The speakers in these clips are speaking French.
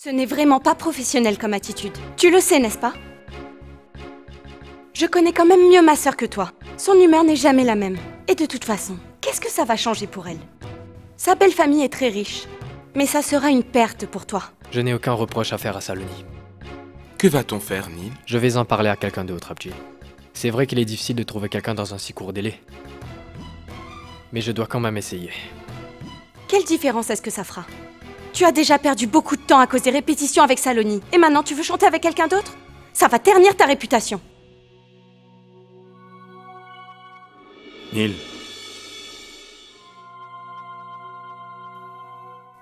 Ce n'est vraiment pas professionnel comme attitude. Tu le sais, n'est-ce pas? Je connais quand même mieux ma sœur que toi. Son humeur n'est jamais la même. Et de toute façon, qu'est-ce que ça va changer pour elle? Sa belle famille est très riche. Mais ça sera une perte pour toi. Je n'ai aucun reproche à faire à Saloni. Que va-t-on faire, Neil? Je vais en parler à quelqu'un d'autre, Abji. C'est vrai qu'il est difficile de trouver quelqu'un dans un si court délai. Mais je dois quand même essayer. Quelle différence est-ce que ça fera? Tu as déjà perdu beaucoup de temps à cause des répétitions avec Saloni. Et maintenant, tu veux chanter avec quelqu'un d'autre? Ça va ternir ta réputation. Neil.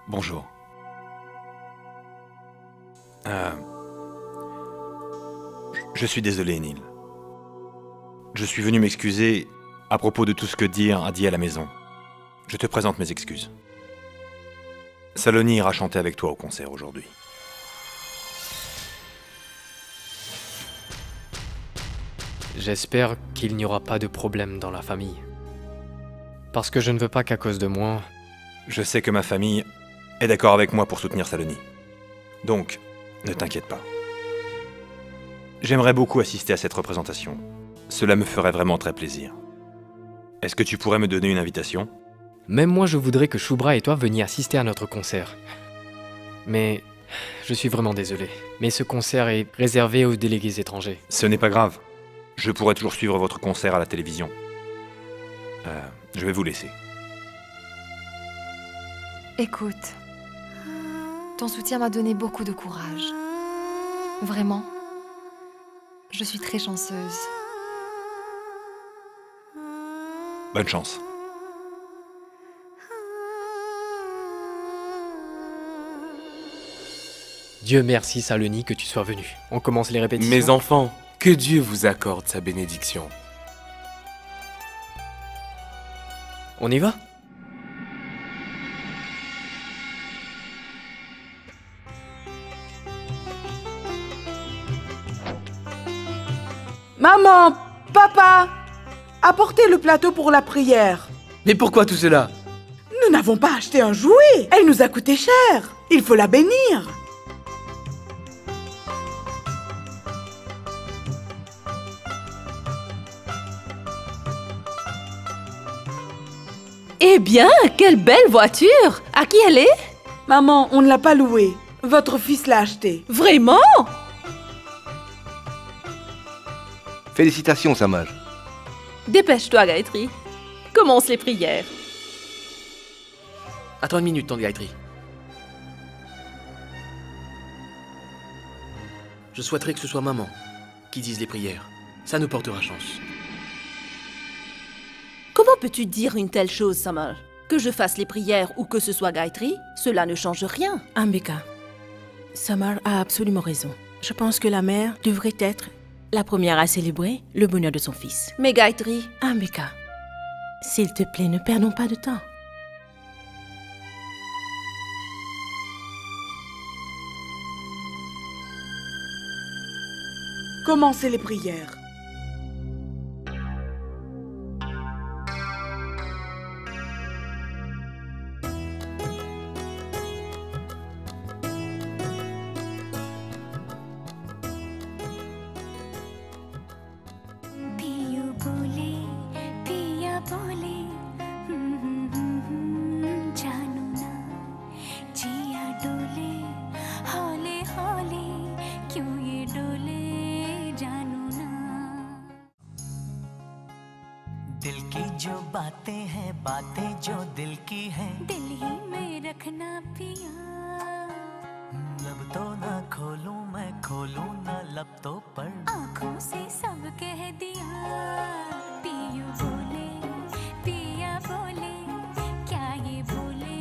Bonjour. Je suis désolé, Neil. Je suis venu m'excuser à propos de tout ce que Dir a dit à la maison. Je te présente mes excuses. Saloni ira chanter avec toi au concert aujourd'hui. J'espère qu'il n'y aura pas de problème dans la famille. Parce que je ne veux pas qu'à cause de moi... Je sais que ma famille est d'accord avec moi pour soutenir Saloni. Donc, ne t'inquiète pas. J'aimerais beaucoup assister à cette représentation. Cela me ferait vraiment très plaisir. Est-ce que tu pourrais me donner une invitation? Même moi, je voudrais que Shubhra et toi veniez assister à notre concert. Mais je suis vraiment désolé. Mais ce concert est réservé aux délégués étrangers. Ce n'est pas grave. Je pourrai toujours suivre votre concert à la télévision. Je vais vous laisser. Écoute, ton soutien m'a donné beaucoup de courage. Vraiment, je suis très chanceuse. Bonne chance. Dieu merci, Saloni, que tu sois venu. On commence les répétitions. Mes enfants, que Dieu vous accorde sa bénédiction. On y va? Maman, papa, apportez le plateau pour la prière. Mais pourquoi tout cela? Nous n'avons pas acheté un jouet. Elle nous a coûté cher. Il faut la bénir. Eh bien, quelle belle voiture! À qui elle est? Maman, on ne l'a pas louée. Votre fils l'a achetée. Vraiment? Félicitations, Samaj. Dépêche-toi, Gayatri. Commence les prières. Attends une minute, tante Gayatri. Je souhaiterais que ce soit maman qui dise les prières. Ça nous portera chance. Comment peux-tu dire une telle chose, Samar? Que je fasse les prières ou que ce soit Gayatri, cela ne change rien. Ambika, Samar a absolument raison. Je pense que la mère devrait être la première à célébrer le bonheur de son fils. Mais Gayatri... Ambika, s'il te plaît, ne perdons pas de temps. Commencez les prières. दिल की जो बातें हैं, बातें जो दिल की हैं, दिल ही में रखना पिया। लब तो ना खोलूं मैं, खोलूं ना लब तो पर आँखों से सब कह दिया। पियू बोले, पिया बोले, क्या ये बोले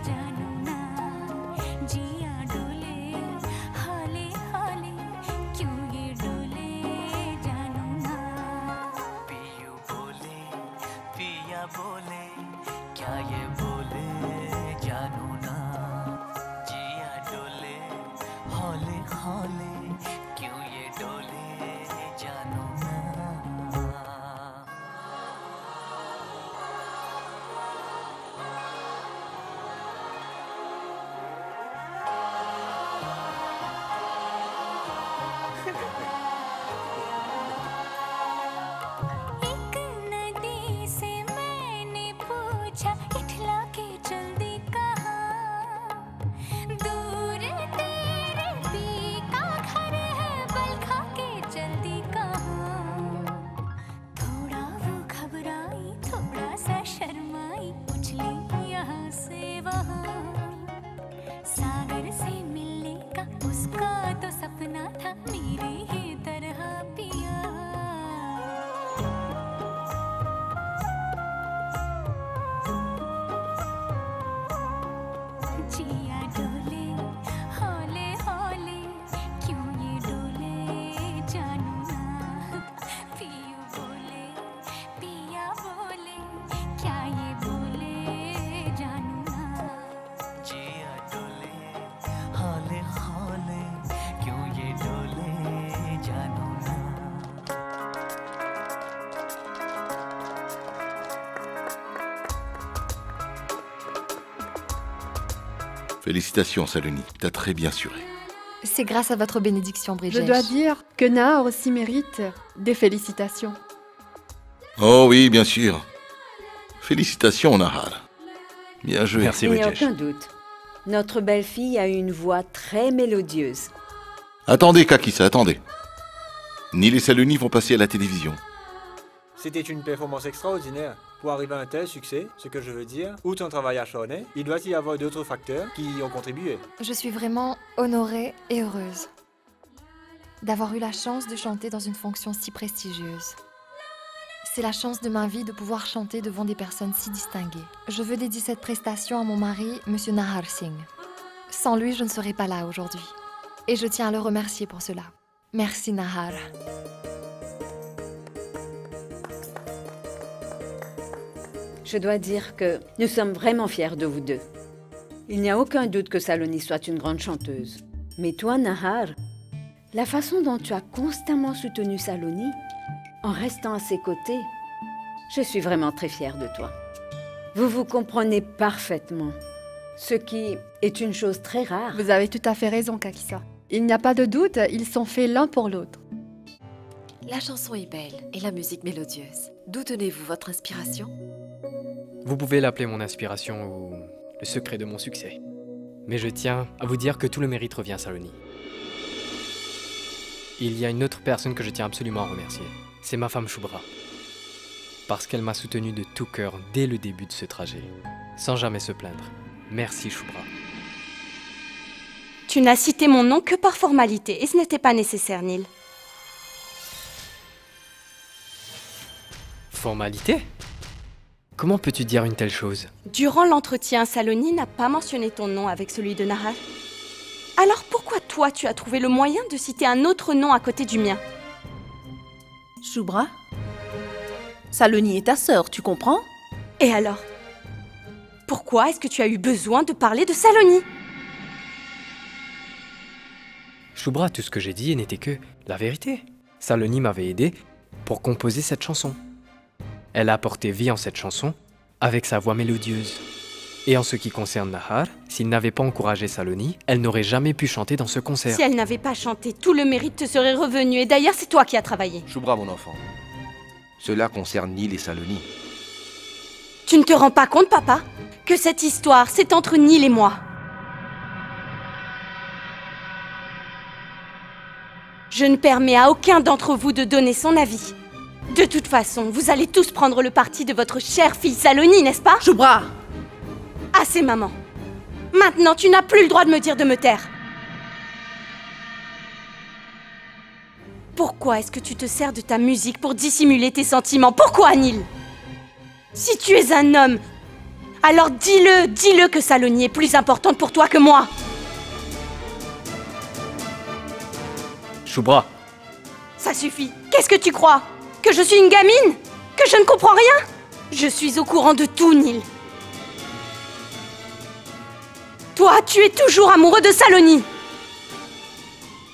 जानू ना। जिया डोले, हाले हाले, क्यों ये डोले जानू ना। पियू बोले, पिया बोले, क्या ये बोले जानू ना। जिया डोले, हौले हौले, क्यों ये डोले जानू ना। उसका तो सपना था मेरी ही तरह पिया जिया डोले हौले हौले क्यों ये डोले जानू ना पियू बोले पिया बोले क्या ये बोले जानू ना जिया डोले हौले हौले क्यों ये डोले जानू ना Félicitations, Saloni, t'as très bien assuré. C'est grâce à votre bénédiction, Je Brigitte. dois dire que Nahar aussi mérite des félicitations. Oh oui, bien sûr. Félicitations, Nahar. Bien joué. Merci, Il n'y a Bridget. aucun doute. Notre belle-fille a une voix très mélodieuse. Attendez, Kakissa, attendez. Neil et Saloni vont passer à la télévision. C'était une performance extraordinaire. Pour arriver à un tel succès, ce que je veux dire, outre un travail acharné, il doit y avoir d'autres facteurs qui y ont contribué. Je suis vraiment honorée et heureuse d'avoir eu la chance de chanter dans une fonction si prestigieuse. C'est la chance de ma vie de pouvoir chanter devant des personnes si distinguées. Je veux dédier cette prestation à mon mari, Monsieur Nahar Singh. Sans lui, je ne serais pas là aujourd'hui. Et je tiens à le remercier pour cela. Merci, Nahar. Je dois dire que nous sommes vraiment fiers de vous deux. Il n'y a aucun doute que Saloni soit une grande chanteuse. Mais toi, Nahar, la façon dont tu as constamment soutenu Saloni, en restant à ses côtés, je suis vraiment très fière de toi. Vous vous comprenez parfaitement, ce qui est une chose très rare. Vous avez tout à fait raison, Kakissa. Il n'y a pas de doute, ils sont faits l'un pour l'autre. La chanson est belle et la musique mélodieuse. D'où tenez-vous votre inspiration? Vous pouvez l'appeler mon inspiration ou le secret de mon succès. Mais je tiens à vous dire que tout le mérite revient à Saloni. Il y a une autre personne que je tiens absolument à remercier. C'est ma femme Shubhra. Parce qu'elle m'a soutenu de tout cœur dès le début de ce trajet, sans jamais se plaindre. Merci Shubhra. Tu n'as cité mon nom que par formalité, et ce n'était pas nécessaire, Neil. Formalité? Comment peux-tu dire une telle chose? Durant l'entretien, Saloni n'a pas mentionné ton nom avec celui de Nahar. Alors pourquoi toi, tu as trouvé le moyen de citer un autre nom à côté du mien? Shubhra, Saloni est ta sœur, tu comprends? Et alors? Pourquoi est-ce que tu as eu besoin de parler de Saloni? Shubhra, tout ce que j'ai dit n'était que la vérité. Saloni m'avait aidé pour composer cette chanson. Elle a apporté vie en cette chanson avec sa voix mélodieuse. Et en ce qui concerne Nahar, s'il n'avait pas encouragé Saloni, elle n'aurait jamais pu chanter dans ce concert. Si elle n'avait pas chanté, tout le mérite te serait revenu. Et d'ailleurs, c'est toi qui as travaillé. Shubhra, mon enfant. Cela concerne Neil et Saloni. Tu ne te rends pas compte, papa, que cette histoire, c'est entre Neil et moi. Je ne permets à aucun d'entre vous de donner son avis. De toute façon, vous allez tous prendre le parti de votre chère fille Saloni, n'est-ce pas? Shubhra! Assez, maman. Maintenant, tu n'as plus le droit de me dire de me taire. Pourquoi est-ce que tu te sers de ta musique pour dissimuler tes sentiments? Pourquoi, Neil? Si tu es un homme, alors dis-le que Saloni est plus importante pour toi que moi. Shubhra. Ça suffit. Qu'est-ce que tu crois? Que je suis une gamine? Que je ne comprends rien? Je suis au courant de tout, Neil. Toi, tu es toujours amoureux de Saloni.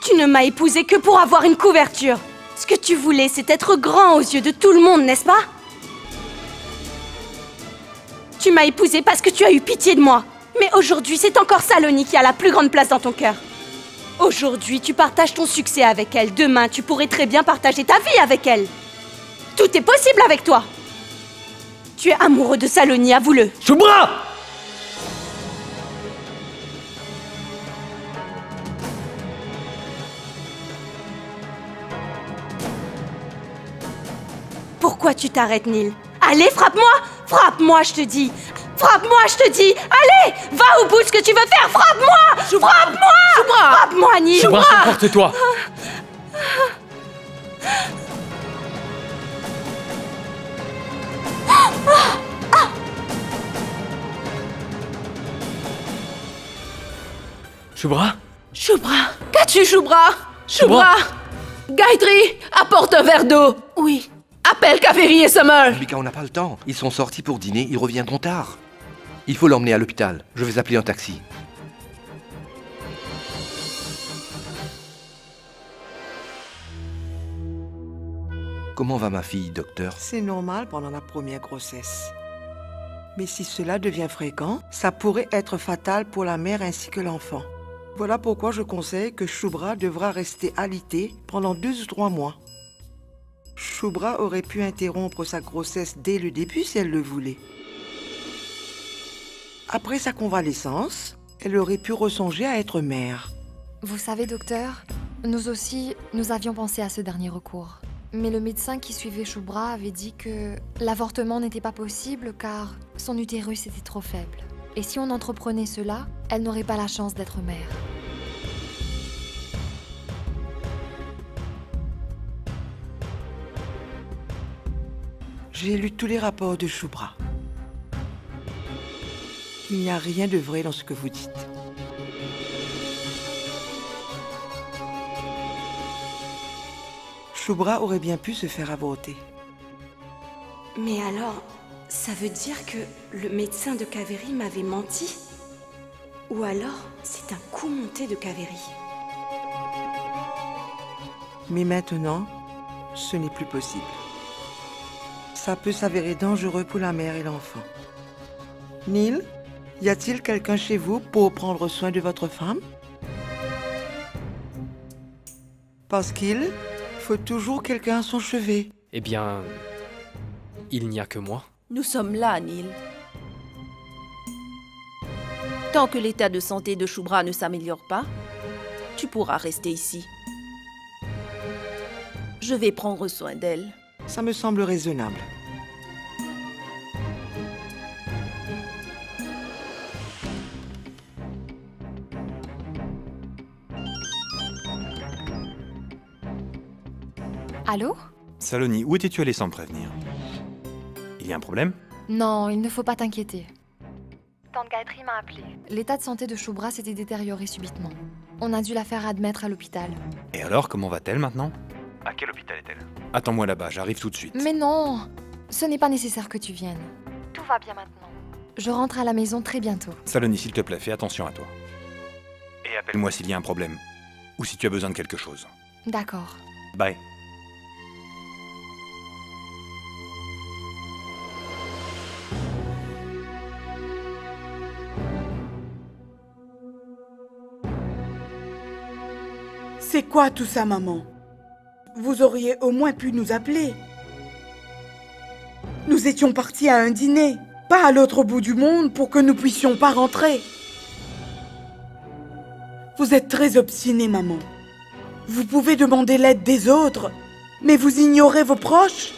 Tu ne m'as épousé que pour avoir une couverture. Ce que tu voulais, c'est être grand aux yeux de tout le monde, n'est-ce pas? Tu m'as épousé parce que tu as eu pitié de moi. Mais aujourd'hui, c'est encore Saloni qui a la plus grande place dans ton cœur. Aujourd'hui, tu partages ton succès avec elle. Demain, tu pourrais très bien partager ta vie avec elle. Tout est possible avec toi. Tu es amoureux de Saloni, avoue-le. Shubhra! Pourquoi tu t'arrêtes, Neil? Allez, frappe-moi! Frappe-moi, je te dis! Frappe-moi, je te dis! Allez! Va au bout de ce que tu veux faire! Frappe-moi! Frappe-moi! Frappe-moi, Neil! Shubra, comporte-toi! Shubra? Shubra! Qu'as-tu, Shubra? Shubra! Gayatri, apporte un verre d'eau! Oui. Appelle Kaveri et Summer! Mika, on n'a pas le temps. Ils sont sortis pour dîner, ils reviendront tard. Il faut l'emmener à l'hôpital. Je vais appeler un taxi. Comment va ma fille, docteur? C'est normal pendant la première grossesse. Mais si cela devient fréquent, ça pourrait être fatal pour la mère ainsi que l'enfant. Voilà pourquoi je conseille que Shubra devra rester alitée pendant 2 ou 3 mois. Shubra aurait pu interrompre sa grossesse dès le début si elle le voulait. Après sa convalescence, elle aurait pu ressonger à être mère. Vous savez, docteur, nous aussi, nous avions pensé à ce dernier recours. Mais le médecin qui suivait Shubra avait dit que l'avortement n'était pas possible car son utérus était trop faible. Et si on entreprenait cela, elle n'aurait pas la chance d'être mère. J'ai lu tous les rapports de Shubra. Il n'y a rien de vrai dans ce que vous dites. Shubra aurait bien pu se faire avorter. Mais alors, ça veut dire que le médecin de Kaveri m'avait menti? Ou alors, c'est un coup monté de Kaveri? Mais maintenant, ce n'est plus possible. Ça peut s'avérer dangereux pour la mère et l'enfant. Neil, y a-t-il quelqu'un chez vous pour prendre soin de votre femme? Parce qu'il faut toujours quelqu'un à son chevet. Eh bien, il n'y a que moi. Nous sommes là, Neil. Tant que l'état de santé de Shubra ne s'améliore pas, tu pourras rester ici. Je vais prendre soin d'elle. Ça me semble raisonnable. Allô? Saloni, où étais-tu allé sans me prévenir? Il y a un problème? Non, il ne faut pas t'inquiéter. Tante Gayatri m'a appelé. L'état de santé de Shubra s'était détérioré subitement. On a dû la faire admettre à l'hôpital. Et alors, comment va-t-elle maintenant? À quel hôpital est-elle? Attends-moi là-bas, j'arrive tout de suite. Mais non, ce n'est pas nécessaire que tu viennes. Tout va bien maintenant. Je rentre à la maison très bientôt. Saloni, s'il te plaît, fais attention à toi. Et appelle-moi s'il y a un problème. Ou si tu as besoin de quelque chose. D'accord. Bye. C'est quoi tout ça, maman? Vous auriez au moins pu nous appeler. Nous étions partis à un dîner, pas à l'autre bout du monde pour que nous puissions pas rentrer. Vous êtes très obstinée, maman. Vous pouvez demander l'aide des autres, mais vous ignorez vos proches.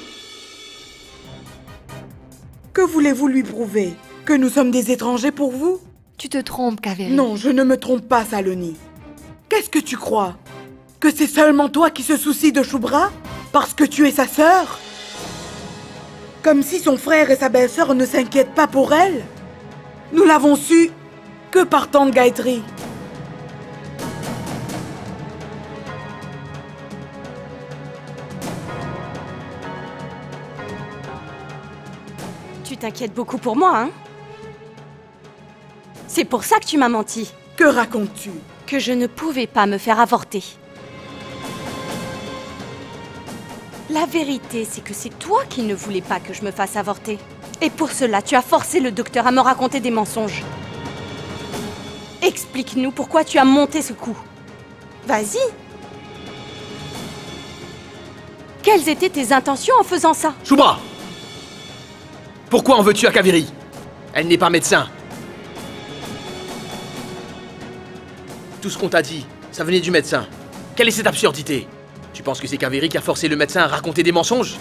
Que voulez-vous lui prouver? Que nous sommes des étrangers pour vous? Tu te trompes, Kaveri. Non, je ne me trompe pas, Saloni. Qu'est-ce que tu crois? Que c'est seulement toi qui se soucies de Shubra? Parce que tu es sa sœur? Comme si son frère et sa belle-sœur ne s'inquiètent pas pour elle? Nous l'avons su que par tante Gayatri. Tu t'inquiètes beaucoup pour moi, hein? C'est pour ça que tu m'as menti. Que racontes-tu? Que je ne pouvais pas me faire avorter. La vérité, c'est que c'est toi qui ne voulais pas que je me fasse avorter. Et pour cela, tu as forcé le docteur à me raconter des mensonges. Explique-nous pourquoi tu as monté ce coup. Vas-y. Quelles étaient tes intentions en faisant ça? Shubra! Pourquoi en veux-tu à Kaveri? Elle n'est pas médecin. Tout ce qu'on t'a dit, ça venait du médecin. Quelle est cette absurdité? Tu penses que c'est Kaveri qui a forcé le médecin à raconter des mensonges?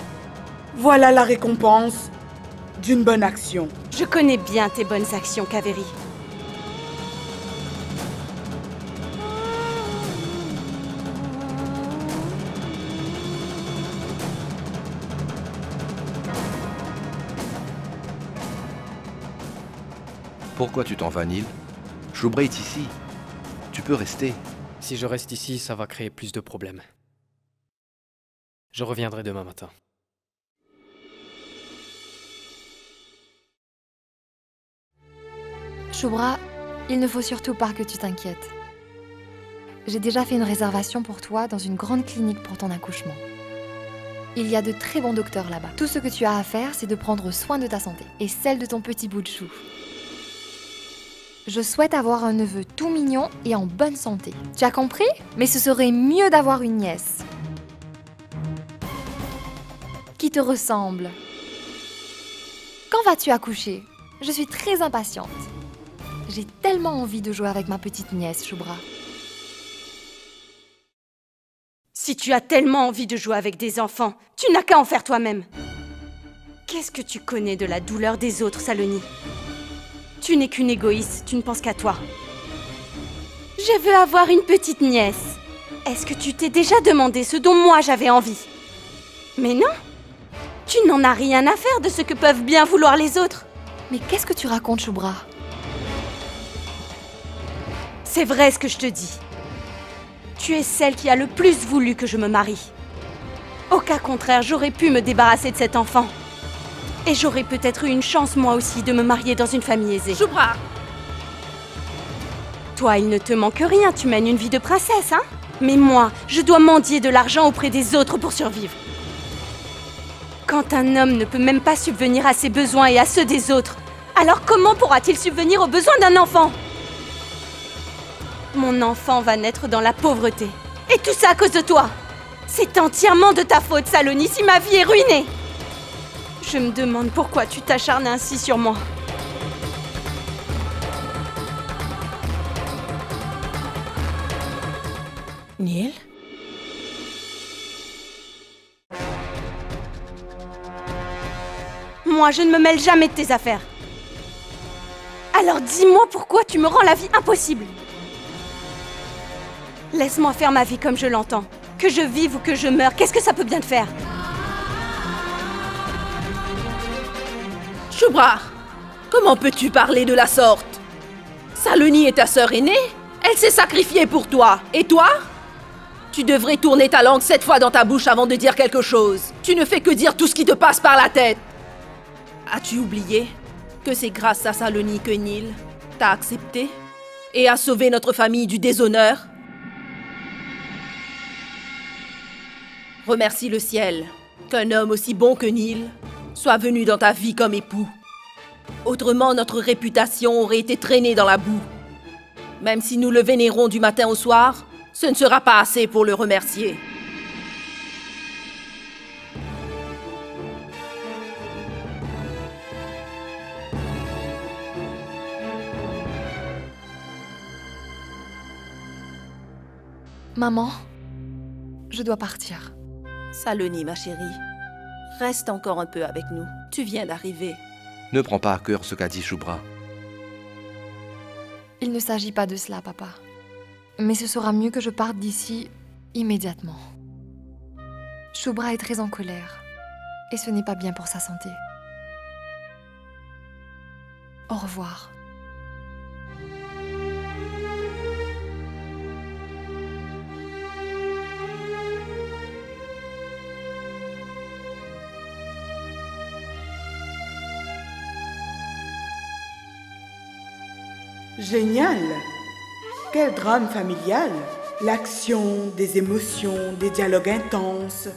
Voilà la récompense d'une bonne action. Je connais bien tes bonnes actions, Kaveri. Pourquoi tu t'en vas, Neil? Shubra est ici. Tu peux rester. Si je reste ici, ça va créer plus de problèmes. Je reviendrai demain matin. Shubra, il ne faut surtout pas que tu t'inquiètes. J'ai déjà fait une réservation pour toi dans une grande clinique pour ton accouchement. Il y a de très bons docteurs là-bas. Tout ce que tu as à faire, c'est de prendre soin de ta santé et celle de ton petit bout de chou. Je souhaite avoir un neveu tout mignon et en bonne santé. Tu as compris? Mais ce serait mieux d'avoir une nièce qui te ressemble. Quand vas-tu accoucher? Je suis très impatiente. J'ai tellement envie de jouer avec ma petite nièce, Shubra. Si tu as tellement envie de jouer avec des enfants, tu n'as qu'à en faire toi-même. Qu'est-ce que tu connais de la douleur des autres, Saloni? Tu n'es qu'une égoïste, tu ne penses qu'à toi. Je veux avoir une petite nièce. Est-ce que tu t'es déjà demandé ce dont moi j'avais envie? Mais non! Tu n'en as rien à faire de ce que peuvent bien vouloir les autres. Mais qu'est-ce que tu racontes, Shubra? C'est vrai ce que je te dis. Tu es celle qui a le plus voulu que je me marie. Au cas contraire, j'aurais pu me débarrasser de cet enfant. Et j'aurais peut-être eu une chance, moi aussi, de me marier dans une famille aisée. Shubra! Toi, il ne te manque rien, tu mènes une vie de princesse, hein? Mais moi, je dois mendier de l'argent auprès des autres pour survivre. Quand un homme ne peut même pas subvenir à ses besoins et à ceux des autres, alors comment pourra-t-il subvenir aux besoins d'un enfant? Mon enfant va naître dans la pauvreté. Et tout ça à cause de toi. C'est entièrement de ta faute, Saloni, si ma vie est ruinée. Je me demande pourquoi tu t'acharnes ainsi sur moi. Neil? Moi, je ne me mêle jamais de tes affaires. Alors dis-moi pourquoi tu me rends la vie impossible. Laisse-moi faire ma vie comme je l'entends. Que je vive ou que je meure, qu'est-ce que ça peut bien te faire? Shubra, comment peux-tu parler de la sorte? Saloni est ta sœur aînée. Elle s'est sacrifiée pour toi. Et toi? Tu devrais tourner ta langue 7 fois dans ta bouche avant de dire quelque chose. Tu ne fais que dire tout ce qui te passe par la tête. As-tu oublié que c'est grâce à Saloni que Neil t'a accepté et a sauvé notre famille du déshonneur? Remercie le ciel qu'un homme aussi bon que Neil soit venu dans ta vie comme époux. Autrement, notre réputation aurait été traînée dans la boue. Même si nous le vénérons du matin au soir, ce ne sera pas assez pour le remercier. Maman, je dois partir. Saloni, ma chérie, reste encore un peu avec nous. Tu viens d'arriver. Ne prends pas à cœur ce qu'a dit Shubra. Il ne s'agit pas de cela, papa. Mais ce sera mieux que je parte d'ici immédiatement. Shubra est très en colère. Et ce n'est pas bien pour sa santé. Au revoir. Génial! Quel drame familial! L'action, des émotions, des dialogues intenses.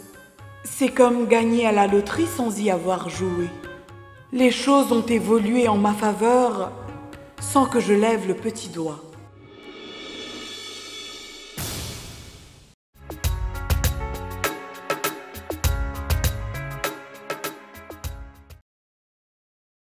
C'est comme gagner à la loterie sans y avoir joué. Les choses ont évolué en ma faveur sans que je lève le petit doigt.